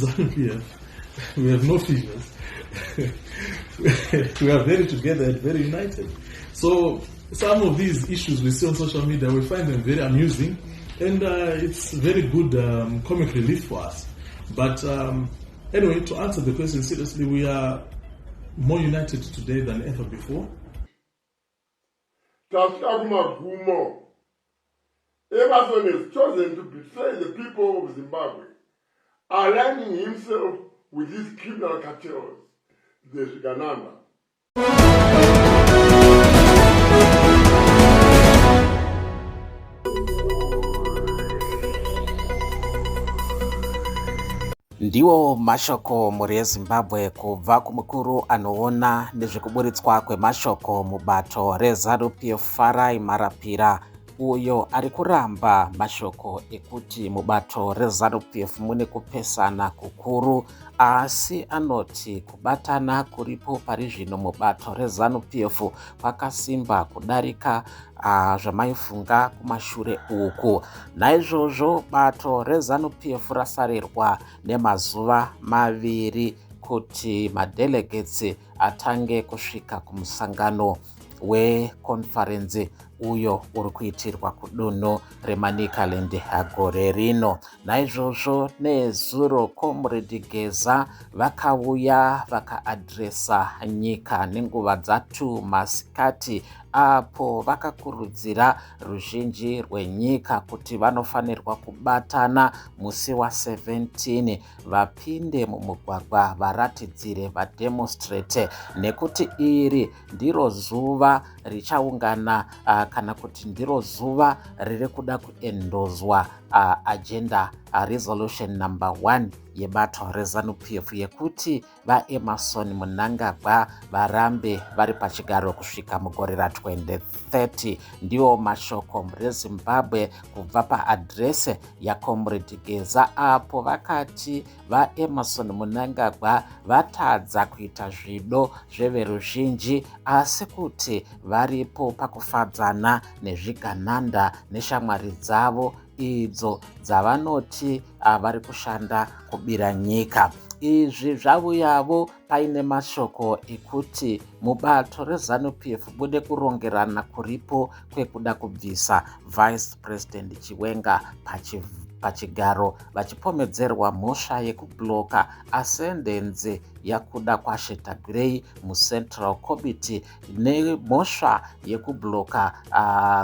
ZANU-PF, we have no figures. We are very together and very united. So some of these issues we see on social media, we find them very amusing, and it's very good comic relief for us. But anyway, to answer the question seriously, we are more united today than ever before. Emerson has chosen to betray the people of Zimbabwe, aligning himself with these criminal cartels, the Shigananda. Ndiwo mashoko muri yeZimbabwe kubva kumukuru anoona nezvekuburitswa kwemashoko mubato reZANU-PF Farai Marapira, uyo ari kuramba mashoko ekuti mubato reZANU-PF mune kupesana kukuru, asi anoti kubatana kuripo pari zvino mubato reZANU-PF kwakasimba kudarika zvamaifunga kumashure uku. Naizvozvo bato reZANU-PF rasarirwa nemazuva 2 kuti madelegates atange kusvika kumusangano wekonferensi uyo uri kuitirwa kudunhu reManicaland gore rino. Naizvozvo nezuro Comrade Geza vakauya vakaadresa nyika nenguva dzatu masikati, apo vakakurudzira ruzhinji rwenyika kuti vanofanirwa kubatana musi wa17 vapinde mumugwagwa varatidzire vademonstrate, nekuti iri ndiro zuva richaungana kana kuti ndiro zuva riri kuda kuendozwa agenda resolution number 1 yebato reZANU-PF yekuti vaEmerson Mnangagwa varambe vari pachigaro kusvika mugore ra2030. Ndiwo mashoko mureZimbabwe kubva paadrese yaComrade Geza, apo vakati vaEmerson Mnangagwa vatadza kuita zvido zveveruzhinji, asi kuti varipo pakufadzana nezvigananda neshamwari dzavo idzo dzavanoti vari kushanda kubira nyika. Izvi zvavuyavo paine mashoko ekuti mubato reZANU-PF bude kurongerana kuripo kwekuda kubvisa Vice President Chiwenga pachigaro, vachipomedzerwa mhosva yekubloka ascendance yakuda kwaShetagirei muCentral Committee nemhosva yekubloka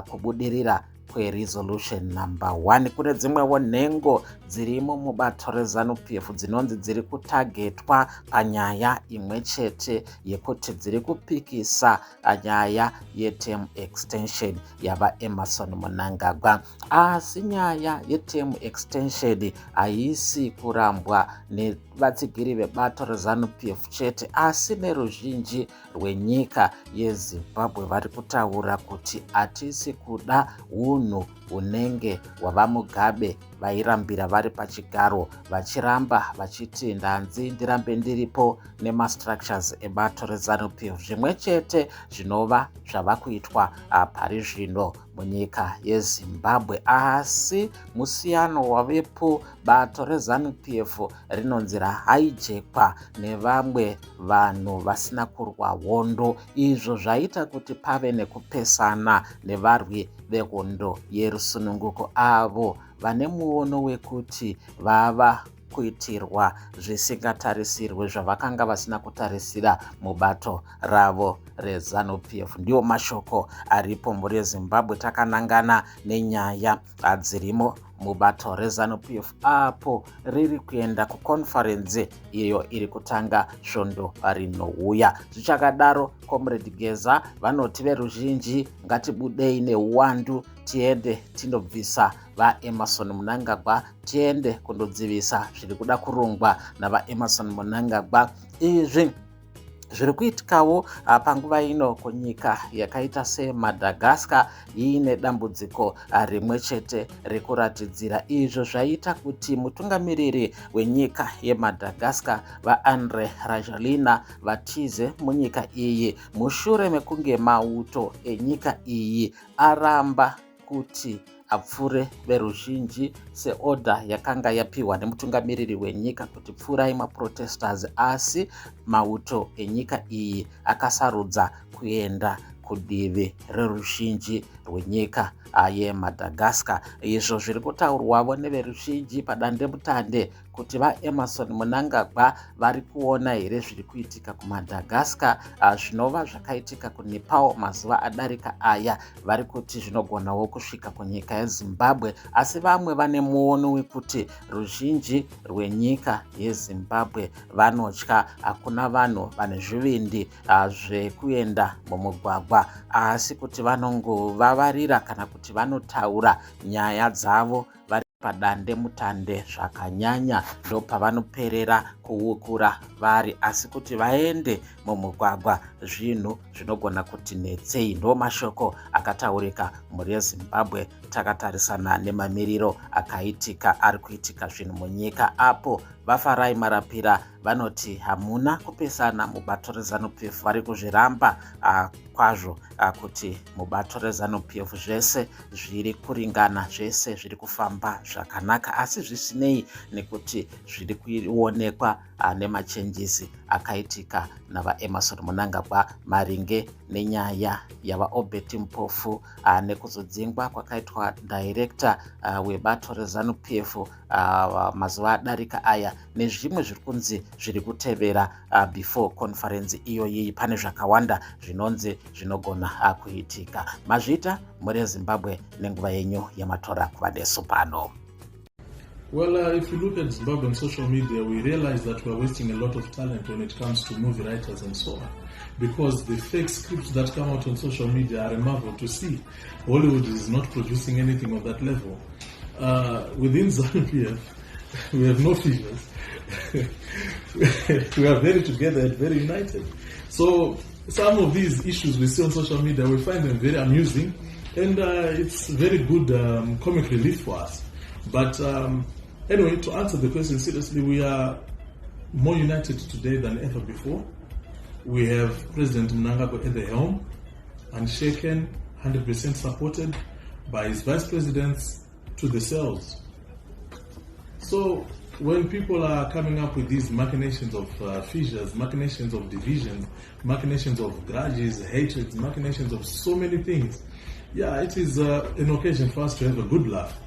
kubudirira kweresolution number 1. Kune dzimwewo nhengo dzirimo mubato reZANU-PF dzinonzi dziri kutagetwa panyaya imwe chete yekuti dziri kupikisa nyaya yeterm extension yavaEmerson Mnangagwa. Asi nyaya yeterm extension haisi kurambwa nevatsigiri vebato reZANU-PF chete, asi neruzhinji rwenyika yeZimbabwe vari kutaura kuti hatisi kuda unhu unenge wavaMugabe vairambira vari pachigaro vachiramba vachiti ndanzi ndirambe ndiripo nemastructures ebato reZANU-PF zvimwe chete zvinova zvava kuitwa pari zvino munyika yeZimbabwe. Asi musiyano wavepo, bato reZANU-PF rinonzi rahijekwa nevamwe vanhu vasina kurwa hondo, izvo zvaita kuti pave nekupesana nevarwi vehondo yerusununguko avo vane muono wekuti vava kuitirwa zvisingatarisirwe zvavakanga vasina kutarisira mubato ravo reZANU-PF. Ndiwo mashoko aripo muri Zimbabwe. Takanangana nenyaya dzirimo mubato reZANU-PF apo riri kuenda kukonferensi iyo iri kutanga svondo rinouya. Zvichakadaro, Comrade Geza vanoti veruzhinji ngatibudei neuwandu tiende tinobvisa vaEmerson Mnangagwa, tiende kundodzivisa zviri kuda kurongwa navaEmerson Mnangagwa. Izvi zviri kuitikawo panguva ino kunyika yakaita seMadagascar iine dambudziko rimwe chete rekuratidzira. Izvo zvaita kuti mutungamiriri wenyika yeMadagascar vaAndry Rajoelina vatize munyika iyi mushure mekunge mauto enyika iyi aramba kuti apfure veruzhinji seoda yakanga yapiwa nemutungamiriri wenyika kuti pfurai maprotesters, asi mauto enyika iyi akasarudza kuenda kudivi reruzhinji rwenyika yeMadagascar. Izvo zviri kutaurwavo neveruzhinji padandemutande kuti vaEmmerson Mnangagwa vari kuona here zviri kuitika kuMadagascar zvinova zvakaitika kuNepal mazuva adarika aya. Vari kuti zvinogonawo kusvika kunyika yeZimbabwe, asi vamwe vane muono wekuti ruzhinji rwenyika yeZimbabwe vanotya. Hakuna vanhu vane zvivindi zvekuenda mumugwagwa, asi kuti vanongovavarira kana kuti vanotaura nyaya dzavo vari padandemutande zvakanyanya, ndopavanoperera kuukura vari, asi kuti vaende mumugwagwa zvinhu zvinogona kuti netsei. Ndo mashoko akataurika mhuri yeZimbabwe takatarisana nemamiriro akaitika ari kuitika zvinhu munyika, apo vaFarai Marapira vanoti hamuna kupesana mubato reZANU-PF. Vari kuzviramba kwazvo kuti mubato reZANU-PF zvese zviri kuringana, zvese zviri kufamba zvakanaka, asi zvisinei nekuti zviri kuonekwa nemachenjisi akaitika navaEmmerson Mnangagwa maringe nenyaya yavaObert Mpofu nekuzodzingwa kwakaitwa director webato reZANU-PF mazuva adarika aya, nezvimwe zviri kunzi zviri kutevera before conference iyoyi. Pane zvakawanda zvinonzi zvinogona kuitika. Mazvita mhuri yeZimbabwe nenguva yenyu yamatora kuvadeso pano. Well, if you look at Zimbabwean social media, we realize that we're wasting a lot of talent when it comes to movie writers and so on. Because the fake scripts that come out on social media are a marvel to see. Hollywood is not producing anything on that level. Within ZANU-PF, we have no figures. We are very together and very united. So some of these issues we see on social media, we find them very amusing, and it's very good comic relief for us. But anyway, to answer the question seriously, we are more united today than ever before. We have President Mnangagwa at the helm, unshaken, 100% supported by his vice presidents to the cells. So when people are coming up with these machinations of fissures, machinations of divisions, machinations of grudges, hatreds, machinations of so many things, yeah, it is an occasion for us to have a good laugh.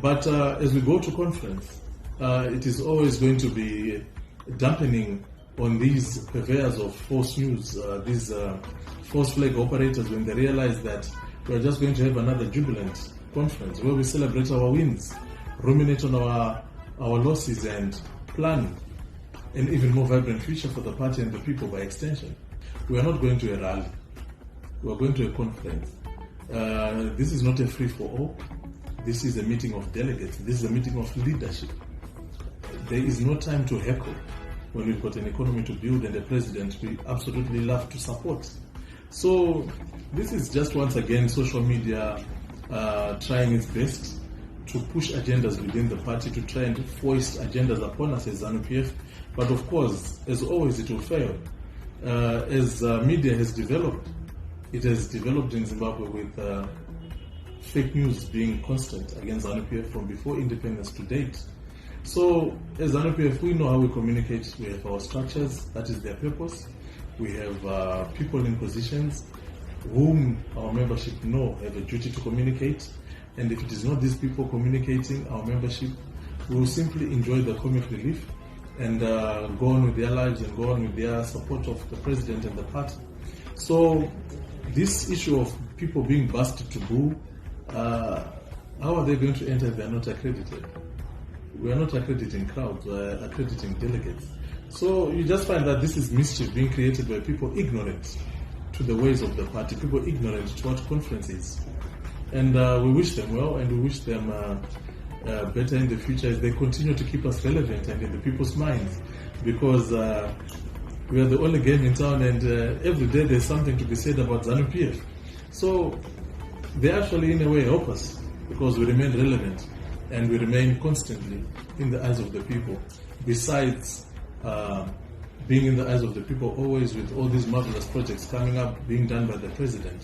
But as we go to conference, it is always going to be dampening on these purveyors of false news, these false flag operators, when they realize that we're just going to have another jubilant conference where we celebrate our wins, ruminate on our losses, and plan an even more vibrant future for the party and the people by extension. We are not going to a rally. We are going to a conference. This is not a free-for-all. This is a meeting of delegates. This is a meeting of leadership. There is no time to heckle when we've got an economy to build and a president we absolutely love to support. So this is just once again social media trying its best to push agendas within the party, to try and foist agendas upon us as ZANU-PF. But of course, as always, it will fail. As media has developed, it has developed in Zimbabwe with fake news being constant against ZANU-PF from before independence to date. So as ZANU-PF, we know how we communicate. We have our structures, that is their purpose. We have people in positions whom our membership know have a duty to communicate. And if it is not these people communicating, our membership will simply enjoy the comic relief and go on with their lives and go on with their support of the president and the party. So this issue of people being busted to boo, how are they going to enter if they are not accredited? We are not accrediting crowds, we are accrediting delegates. So you just find that this is mischief being created by people ignorant to the ways of the party, people ignorant to what conference is. And we wish them well, and we wish them better in the future as they continue to keep us relevant and in the people's minds, because we are the only game in town, and every day there's something to be said about ZANU-PF. So they actually in a way help us, because we remain relevant and we remain constantly in the eyes of the people, besides being in the eyes of the people always with all these marvelous projects coming up being done by the president.